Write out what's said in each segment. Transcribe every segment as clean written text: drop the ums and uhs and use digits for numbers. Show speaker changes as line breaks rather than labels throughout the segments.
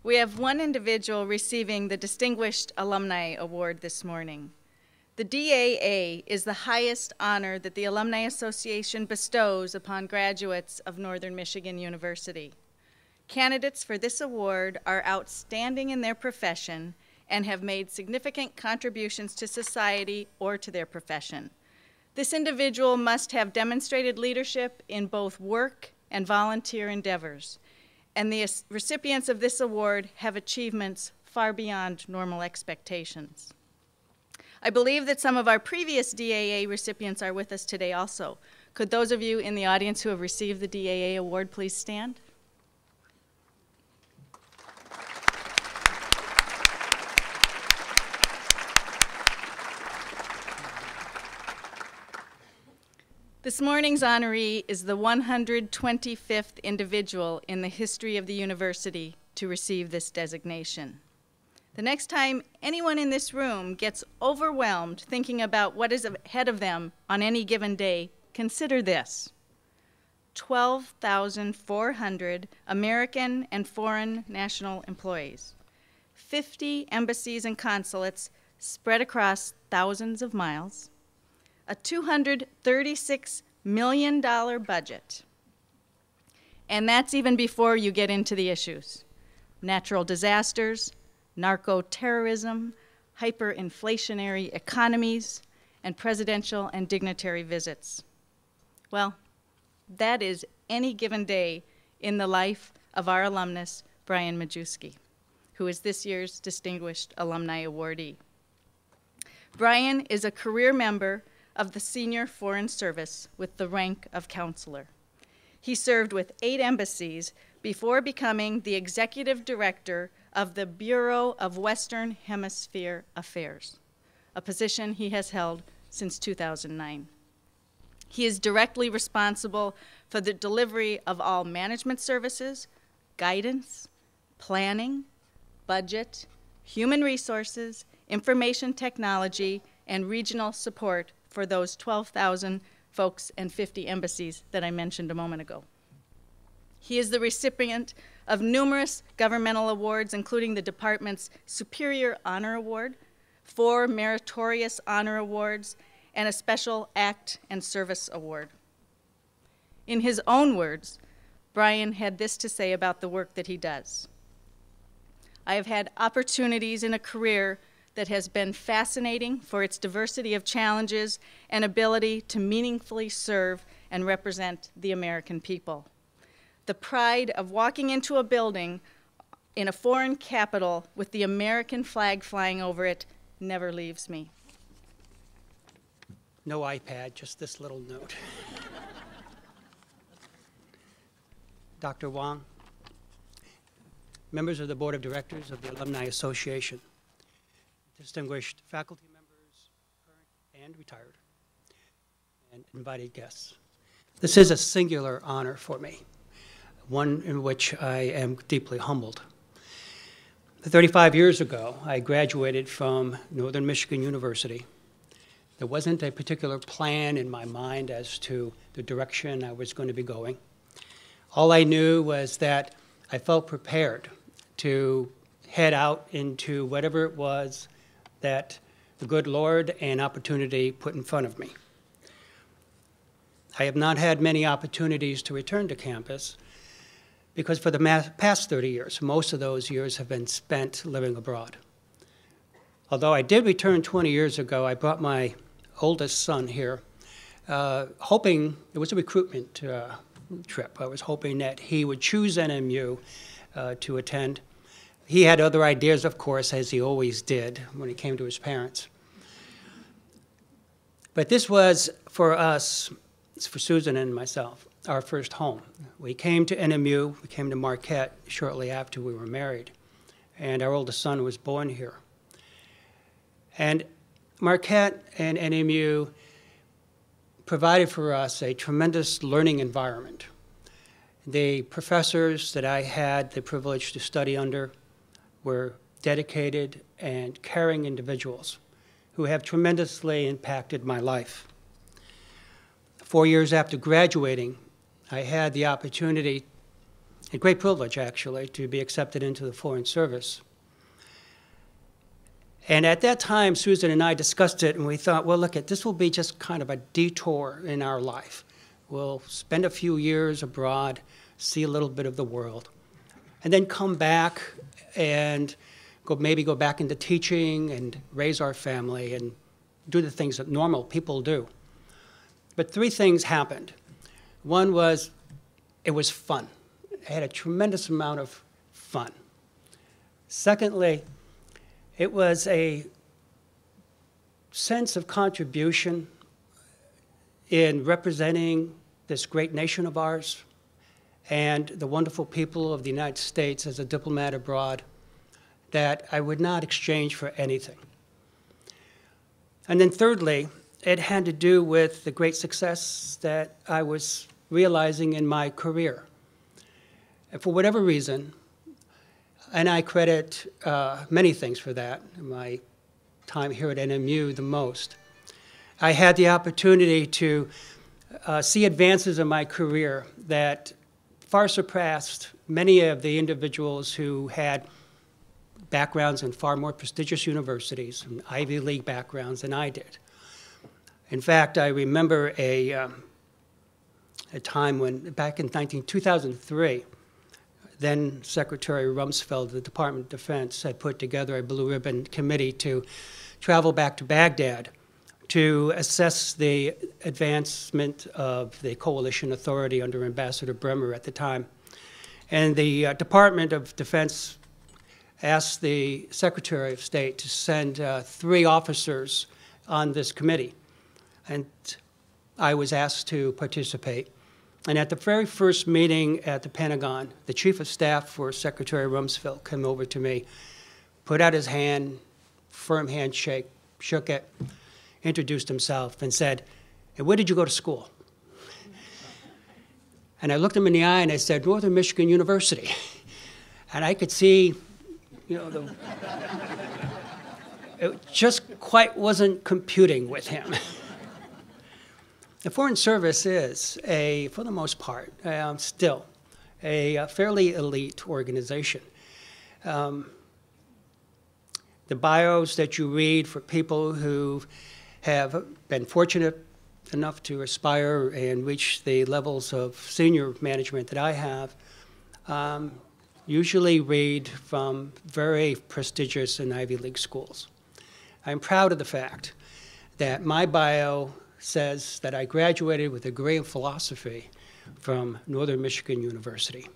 We have one individual receiving the Distinguished Alumni Award this morning. The DAA is the highest honor that the Alumni Association bestows upon graduates of Northern Michigan University. Candidates for this award are outstanding in their profession and have made significant contributions to society or to their profession. This individual must have demonstrated leadership in both work and volunteer endeavors, and the recipients of this award have achievements far beyond normal expectations. I believe that some of our previous DAA recipients are with us today also. Could those of you in the audience who have received the DAA award please stand? This morning's honoree is the 125th individual in the history of the university to receive this designation. The next time anyone in this room gets overwhelmed thinking about what is ahead of them on any given day, consider this: 12,400 American and foreign national employees, 50 embassies and consulates spread across thousands of miles, a $236 million budget. And that's even before you get into the issues: natural disasters, narco-terrorism, hyperinflationary economies, and presidential and dignitary visits. Well, that is any given day in the life of our alumnus, Brian Majewski, who is this year's Distinguished Alumni Awardee. Brian is a career member of the Senior Foreign Service with the rank of counselor. He served with 8 embassies before becoming the executive director of the Bureau of Western Hemisphere Affairs, a position he has held since 2009. He is directly responsible for the delivery of all management services, guidance, planning, budget, human resources, information technology, and regional support for those 12,000 folks and 50 embassies that I mentioned a moment ago. He is the recipient of numerous governmental awards, including the department's Superior Honor Award, 4 Meritorious Honor Awards, and a Special Act and Service Award. In his own words, Brian had this to say about the work that he does: "I have had opportunities in a career that has been fascinating for its diversity of challenges and ability to meaningfully serve and represent the American people. The pride of walking into a building in a foreign capital with the American flag flying over it never leaves me."
No iPad, just this little note. Dr. Wong, members of the Board of Directors of the Alumni Association, distinguished faculty members, current and retired, and invited guests. This is a singular honor for me, one in which I am deeply humbled. 35 years ago, I graduated from Northern Michigan University. There wasn't a particular plan in my mind as to the direction I was going to be going. All I knew was that I felt prepared to head out into whatever it was that the good Lord and opportunity put in front of me. I have not had many opportunities to return to campus because for the past 30 years, most of those years have been spent living abroad. Although I did return 20 years ago, I brought my oldest son here, hoping, it was a recruitment trip. I was hoping that he would choose NMU to attend. He had other ideas, of course, as he always did when he came to his parents. But this was, for us, for Susan and myself, our first home. We came to NMU, we came to Marquette shortly after we were married, and our oldest son was born here. And Marquette and NMU provided for us a tremendous learning environment. The professors that I had the privilege to study under were dedicated and caring individuals who have tremendously impacted my life. 4 years after graduating, I had the opportunity a great privilege, actually, to be accepted into the Foreign Service. And at that time, Susan and I discussed it, and we thought, well, look, this will be just kind of a detour in our life. We'll spend a few years abroad, see a little bit of the world, and then come back and maybe go back into teaching and raise our family and do the things that normal people do. But three things happened. One was, it was fun. I had a tremendous amount of fun. Secondly, it was a sense of contribution in representing this great nation of ours and the wonderful people of the United States as a diplomat abroad that I would not exchange for anything. And then thirdly, it had to do with the great success that I was realizing in my career. And for whatever reason, and I credit many things for that, my time here at NMU the most, I had the opportunity to see advances in my career that far surpassed many of the individuals who had backgrounds in far more prestigious universities and Ivy League backgrounds than I did. In fact, I remember a time when, back in 2003, then Secretary Rumsfeld of the Department of Defense had put together a blue ribbon committee to travel back to Baghdad to assess the advancement of the coalition authority under Ambassador Bremer at the time. And the Department of Defense asked the Secretary of State to send 3 officers on this committee. And I was asked to participate. And at the very first meeting at the Pentagon, the Chief of Staff for Secretary Rumsfeld came over to me, put out his hand, firm handshake, shook it, introduced himself, and said, "And where did you go to school?" And I looked him in the eye and I said, "Northern Michigan University." And I could see, it just quite wasn't computing with him. The Foreign Service is, for the most part, still a fairly elite organization. The bios that you read for people who have been fortunate enough to aspire and reach the levels of senior management that I have usually read from very prestigious and Ivy League schools. I'm proud of the fact that my bio says that I graduated with a degree in philosophy from Northern Michigan University.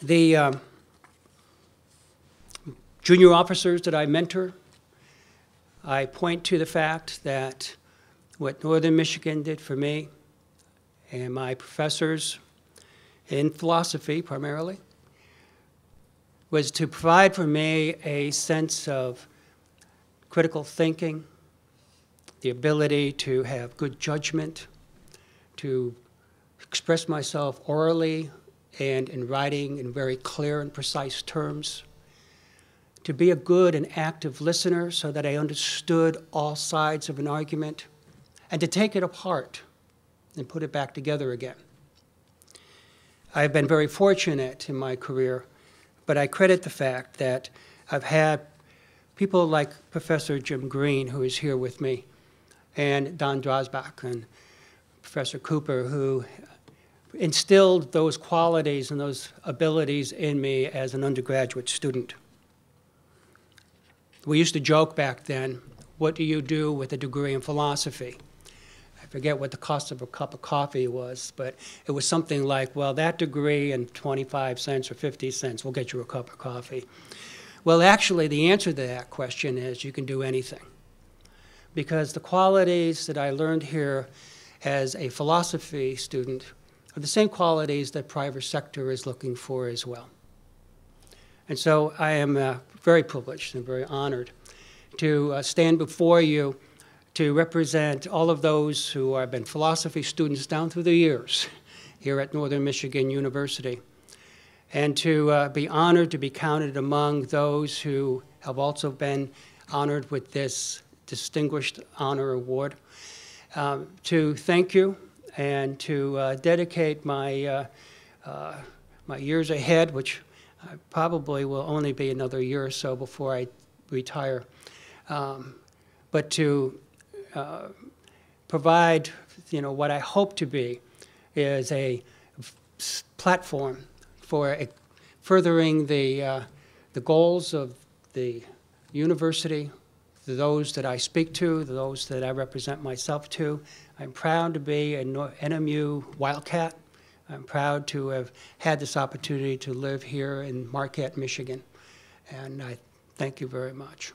The junior officers that I mentor, I point to the fact that what Northern Michigan did for me and my professors in philosophy primarily was to provide for me a sense of critical thinking, the ability to have good judgment, to express myself orally and in writing in very clear and precise terms, to be a good and active listener so that I understood all sides of an argument, and to take it apart and put it back together again. I've been very fortunate in my career, but I credit the fact that I've had people like Professor Jim Green, who is here with me, and Don Drosbach and Professor Cooper, who instilled those qualities and those abilities in me as an undergraduate student. We used to joke back then, what do you do with a degree in philosophy? I forget what the cost of a cup of coffee was, but it was something like, well, that degree and 25 cents or 50 cents will get you a cup of coffee. Well, actually, the answer to that question is you can do anything. Because the qualities that I learned here as a philosophy student are the same qualities that private sector is looking for as well. And so I am very privileged and very honored to stand before you to represent all of those who have been philosophy students down through the years here at Northern Michigan University, and to be honored to be counted among those who have also been honored with this Distinguished Honor Award. To thank you and to dedicate my my years ahead, which probably will only be another year or so before I retire, but to provide, what I hope to be is a platform for furthering the goals of the university, those that I speak to, those that I represent myself to. I'm proud to be an NMU Wildcat. I'm proud to have had this opportunity to live here in Marquette, Michigan. And I thank you very much.